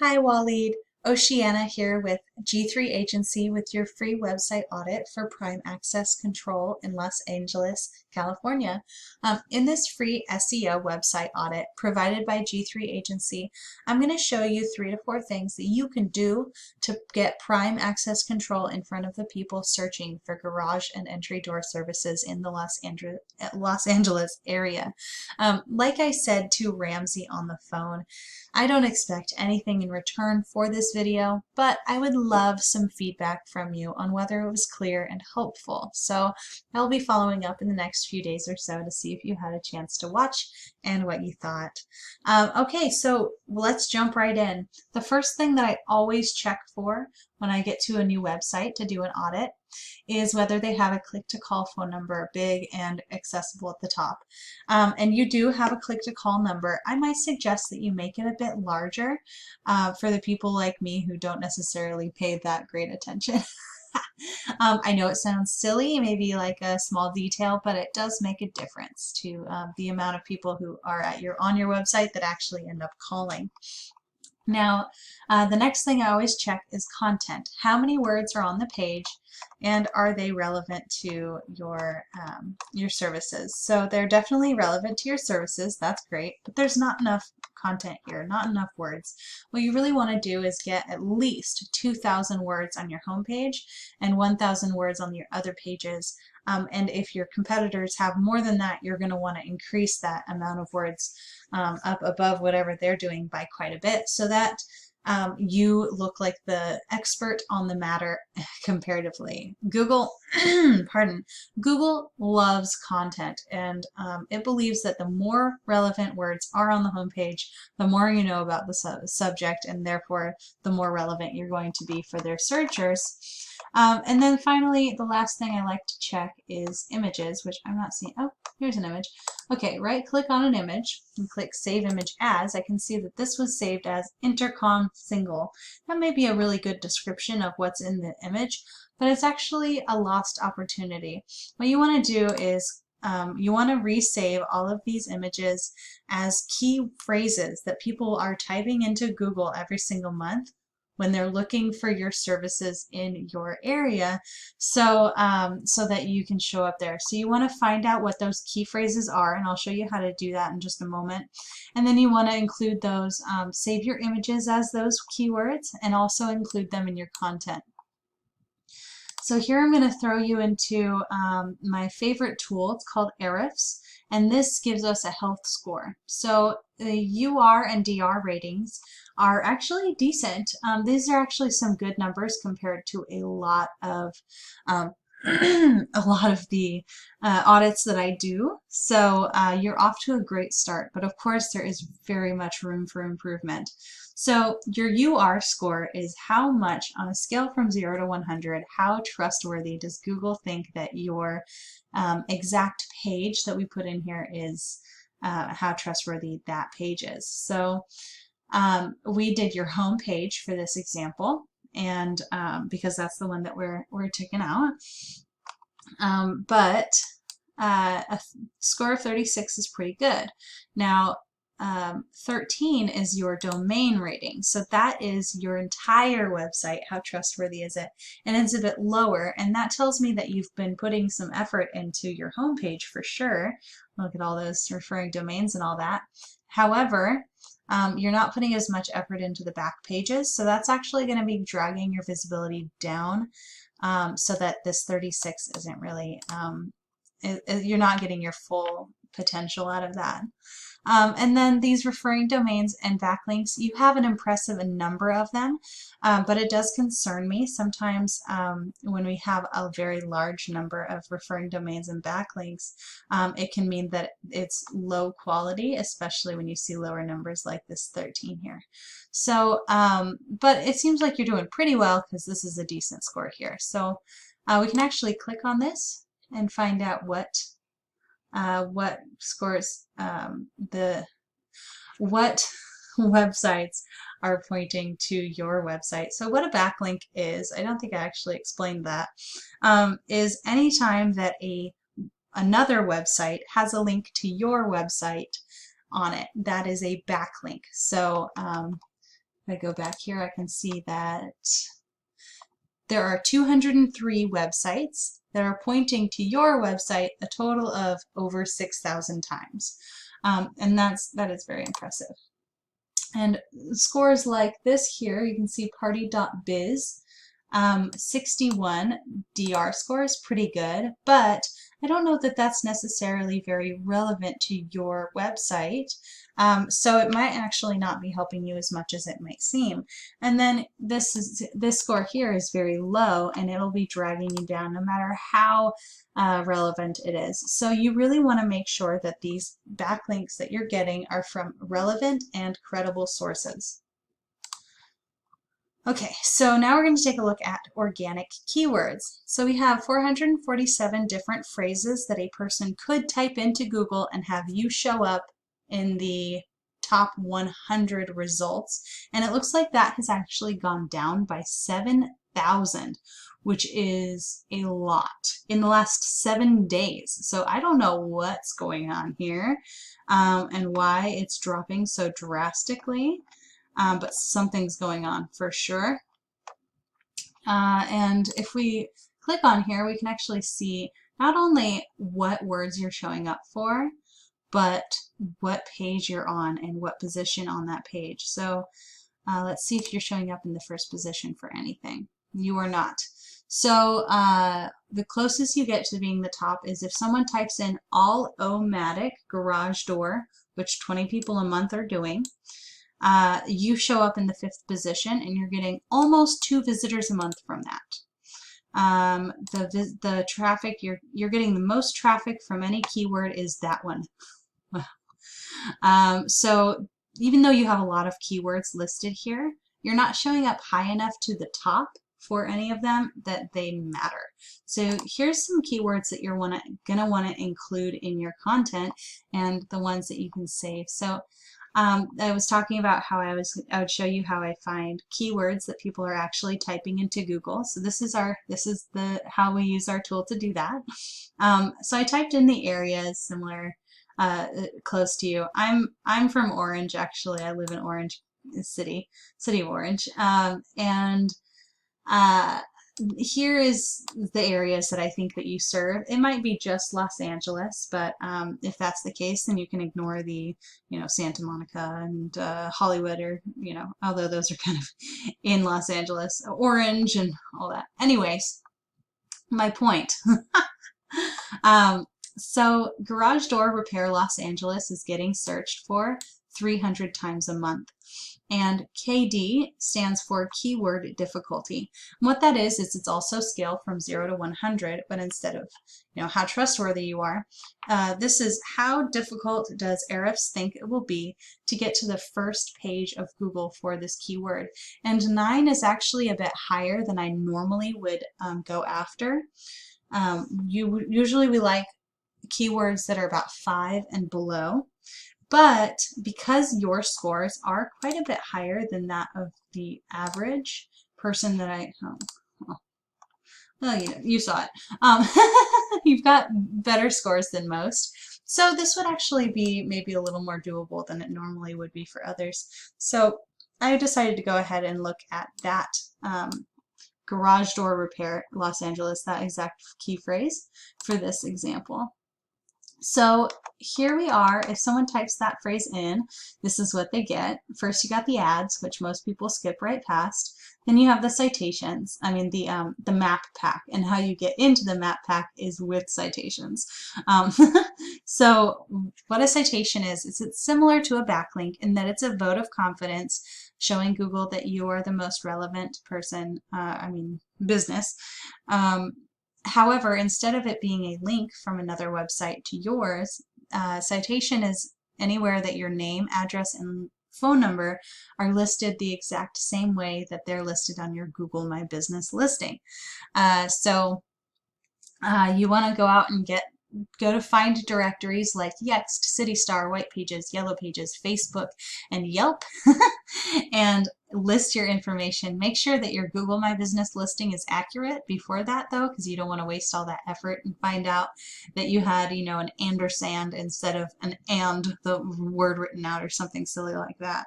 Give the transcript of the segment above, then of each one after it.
Hi Waleed, Oceana here with G3 Agency with your free website audit for Prime Access Control in Los Angeles, California. In this free SEO website audit provided by G3 Agency, I'm going to show you 3 to 4 things that you can do to get Prime Access Control in front of the people searching for garage and entry door services in the Los Angeles area. Like I said to Ramsey on the phone, I don't expect anything in return for this video, but I would love some feedback from you on whether it was clear and helpful. So I'll be following up in the next few days or so to see if you had a chance to watch and what you thought. Okay, so let's jump right in. The first thing that I always check for when I get to a new website to do an audit is whether they have a click-to-call phone number big and accessible at the top. And you do have a click-to-call number. I might suggest that you make it a bit larger for the people like me who don't necessarily pay that great attention. I know it sounds silly, maybe like a small detail, but it does make a difference to the amount of people who are on your website that actually end up calling. Now, the next thing I always check is content. How many words are on the page, and are they relevant to your services? So they're definitely relevant to your services. That's great, but there's not enough content here, not enough words. What you really want to do is get at least 2,000 words on your homepage and 1,000 words on your other pages. And if your competitors have more than that, you're going to want to increase that amount of words up above whatever they're doing by quite a bit, so that you look like the expert on the matter comparatively. Google, Google loves content, and it believes that the more relevant words are on the homepage, the more you know about the subject, and therefore the more relevant you're going to be for their searchers. And then finally, the last thing I like to check is images, which I'm not seeing. Oh, here's an image. Okay, right click on an image and click Save Image As. I can see that this was saved as intercom single. That may be a really good description of what's in the image, but it's actually a lost opportunity. What you want to do is you want to resave all of these images as key phrases that people are typing into Google every single month when they're looking for your services in your area, so that you can show up there. So you want to find out what those key phrases are, and I'll show you how to do that in just a moment. And then you want to include those, save your images as those keywords, and also include them in your content. So here I'm going to throw you into my favorite tool. It's called Ahrefs, and this gives us a health score. So the UR and DR ratings are actually decent. These are actually some good numbers compared to a lot of a lot of the audits that I do. So you're off to a great start, but of course there is very much room for improvement. So your UR score is how much, on a scale from 0 to 100, how trustworthy does Google think that your exact page that we put in here is, how trustworthy that page is. So we did your home page for this example, and because that's the one that we're taking out. But a score of 36 is pretty good. Now, 13 is your domain rating. So that is your entire website. How trustworthy is it? And it's a bit lower, and that tells me that you've been putting some effort into your homepage for sure. Look at all those referring domains and all that. However, you're not putting as much effort into the back pages, so that's actually going to be dragging your visibility down, so that this 36 isn't really, you're not getting your full potential out of that. And then these referring domains and backlinks, you have an impressive number of them, but it does concern me sometimes when we have a very large number of referring domains and backlinks. It can mean that it's low quality, especially when you see lower numbers like this 13 here. So, but it seems like you're doing pretty well because this is a decent score here. So we can actually click on this and find out what scores, what websites are pointing to your website. So what a backlink is, I don't think I actually explained that, is anytime that another website has a link to your website on it, that is a backlink. So I go back here, I can see that there are 203 websites that are pointing to your website a total of over 6,000 times. And that is very impressive. And scores like this here, you can see party.biz, 61 DR score is pretty good, but I don't know that that's necessarily very relevant to your website. So it might actually not be helping you as much as it might seem. And then this score here is very low, and it'll be dragging you down no matter how relevant it is. So you really want to make sure that these backlinks that you're getting are from relevant and credible sources. Okay, so now we're going to take a look at organic keywords. So we have 447 different phrases that a person could type into Google and have you show up in the top 100 results. And it looks like that has actually gone down by 7,000, which is a lot in the last 7 days. So I don't know what's going on here and why it's dropping so drastically. But something's going on for sure. And if we click on here, we can actually see not only what words you're showing up for, but what page you're on and what position on that page. So let's see if you're showing up in the first position for anything. You are not. So the closest you get to being the top is if someone types in all-o-matic garage door, which 20 people a month are doing. You show up in the 5th position, and you're getting almost 2 visitors a month from that. The traffic, you're getting the most traffic from any keyword is that one. So even though you have a lot of keywords listed here, you're not showing up high enough to the top for any of them that they matter. So here's some keywords that you're gonna want to include in your content and the ones that you can save. So I was talking about how I would show you how I find keywords that people are actually typing into Google. So this is how we use our tool to do that. So I typed in the areas similar, close to you. I'm from Orange, actually. I live in Orange city of Orange, and here is the areas that I think that you serve. It might be just Los Angeles, but if that's the case, then you can ignore the, Santa Monica and Hollywood, or, although those are kind of in Los Angeles, Orange and all that. Anyways, my point. So garage door repair Los Angeles is getting searched for 300 times a month. And KD stands for keyword difficulty. And what that is it's also scaled from 0 to 100, but instead of how trustworthy you are, this is how difficult does Ahrefs think it will be to get to the first page of Google for this keyword. And 9 is actually a bit higher than I normally would go after. Usually we like keywords that are about 5 and below. But because your scores are quite a bit higher than that of the average person that well, you saw it. You've got better scores than most. So this would actually be maybe a little more doable than it normally would be for others. So I decided to go ahead and look at that garage door repair Los Angeles, that exact key phrase for this example. So here we are. If someone types that phrase in, this is what they get. First you got the ads, which most people skip right past. Then you have the citations, the map pack, and how you get into the map pack is with citations. So what a citation is it's similar to a backlink in that it's a vote of confidence showing Google that you are the most relevant person, business. However, instead of it being a link from another website to yours, citation is anywhere that your name, address, and phone number are listed the exact same way that they're listed on your Google My Business listing. So you want to go out and go to find directories like Yext, CityStar, White Pages, Yellow Pages, Facebook, and Yelp, and list your information. Make sure that your Google My Business listing is accurate before that though, because you don't want to waste all that effort and find out that you had, you know, an andersand instead of an and the word written out or something silly like that.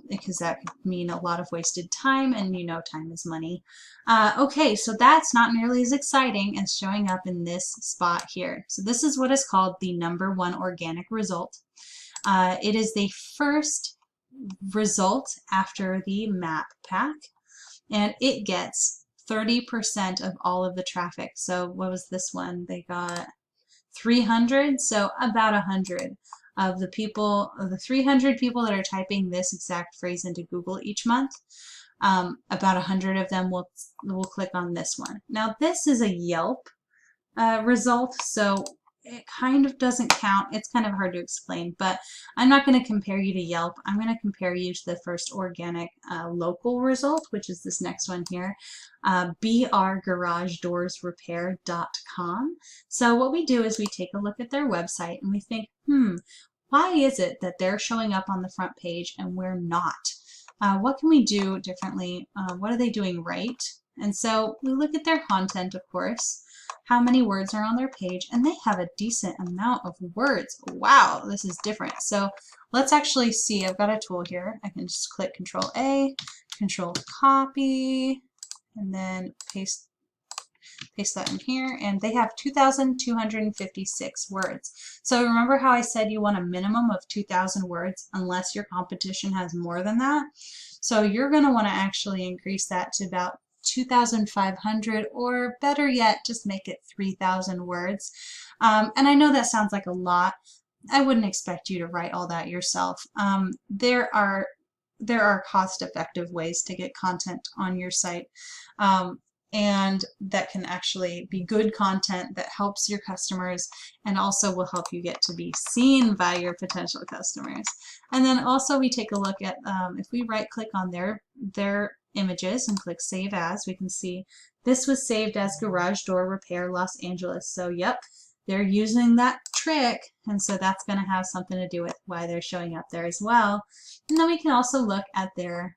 Because that could mean a lot of wasted time, and you know time is money. Okay, so that's not nearly as exciting as showing up in this spot here. So this is what is called the #1 organic result. It is the first result after the map pack, and it gets 30% of all of the traffic. So what was this one? They got 300, so about 100 of the people, of the 300 people that are typing this exact phrase into Google each month, about 100 of them will click on this one. Now this is a Yelp result, so it kind of doesn't count. It's kind of hard to explain, but I'm not going to compare you to Yelp. I'm going to compare you to the first organic local result, which is this next one here, brgarageDoorsRepair.com. So what we do is we take a look at their website and we think, why is it that they're showing up on the front page and we're not? What can we do differently? What are they doing right? And so we look at their content, of course, how many words are on their page, and they have a decent amount of words. Wow, this is different. So let's actually see. I've got a tool here. I can just click Control A, Control Copy, and then paste that in here, and they have 2,256 words. So remember how I said you want a minimum of 2,000 words unless your competition has more than that? So you're going to want to actually increase that to about 2,500, or better yet, just make it 3,000 words. And I know that sounds like a lot. I wouldn't expect you to write all that yourself. There are cost-effective ways to get content on your site. And that can actually be good content that helps your customers and also will help you get to be seen by your potential customers. And then also we take a look at, if we right click on their images and click Save As, we can see this was saved as Garage Door Repair Los Angeles. So yep, they're using that trick, and so that's going to have something to do with why they're showing up there as well. And then we can also look at their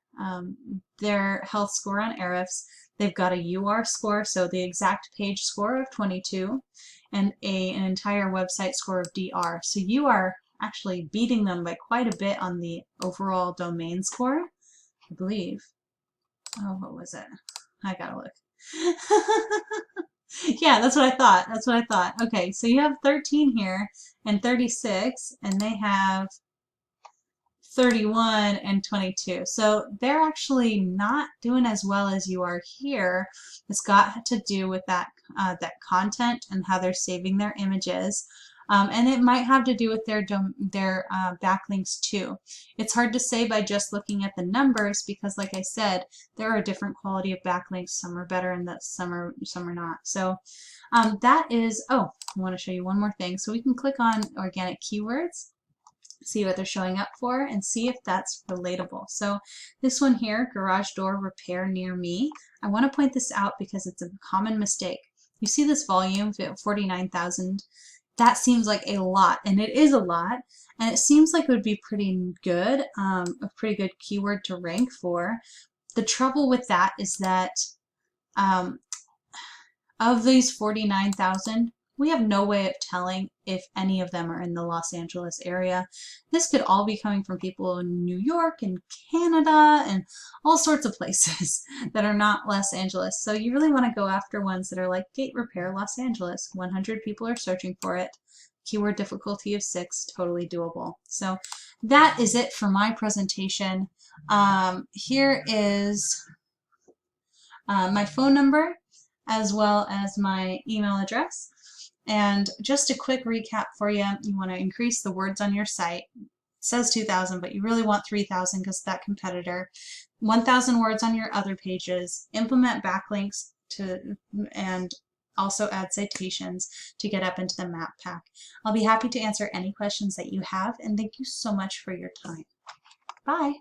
health score on Ahrefs. They've got a UR score, so the exact page score of 22, and an entire website score of DR. So you are actually beating them by quite a bit on the overall domain score, I believe. Oh, what was it? I gotta look. Yeah, that's what I thought. That's what I thought. Okay, so you have 13 here and 36, and they have 31 and 22. So they're actually not doing as well as you are here. It's got to do with that that content and how they're saving their images. And it might have to do with their backlinks too. It's hard to say by just looking at the numbers because, like I said, there are different quality of backlinks. Some are better and some are not. So that is, oh, I want to show you one more thing. So we can click on organic keywords, see what they're showing up for, and see if that's relatable. So this one here, garage door repair near me, I want to point this out because it's a common mistake. You see this volume, 49,000. That seems like a lot, and it is a lot, and it seems like it would be pretty good, a pretty good keyword to rank for. The trouble with that is that of these 49,000, we have no way of telling if any of them are in the Los Angeles area. This could all be coming from people in New York and Canada and all sorts of places that are not Los Angeles. So you really want to go after ones that are like gate repair Los Angeles. 100 people are searching for it. Keyword difficulty of 6, totally doable. So that is it for my presentation. Here is my phone number as well as my email address. And just a quick recap for you, you want to increase the words on your site. It says 2,000, but you really want 3,000 because of that competitor. 1,000 words on your other pages. Implement backlinks and also add citations to get up into the map pack. I'll be happy to answer any questions that you have, and thank you so much for your time. Bye.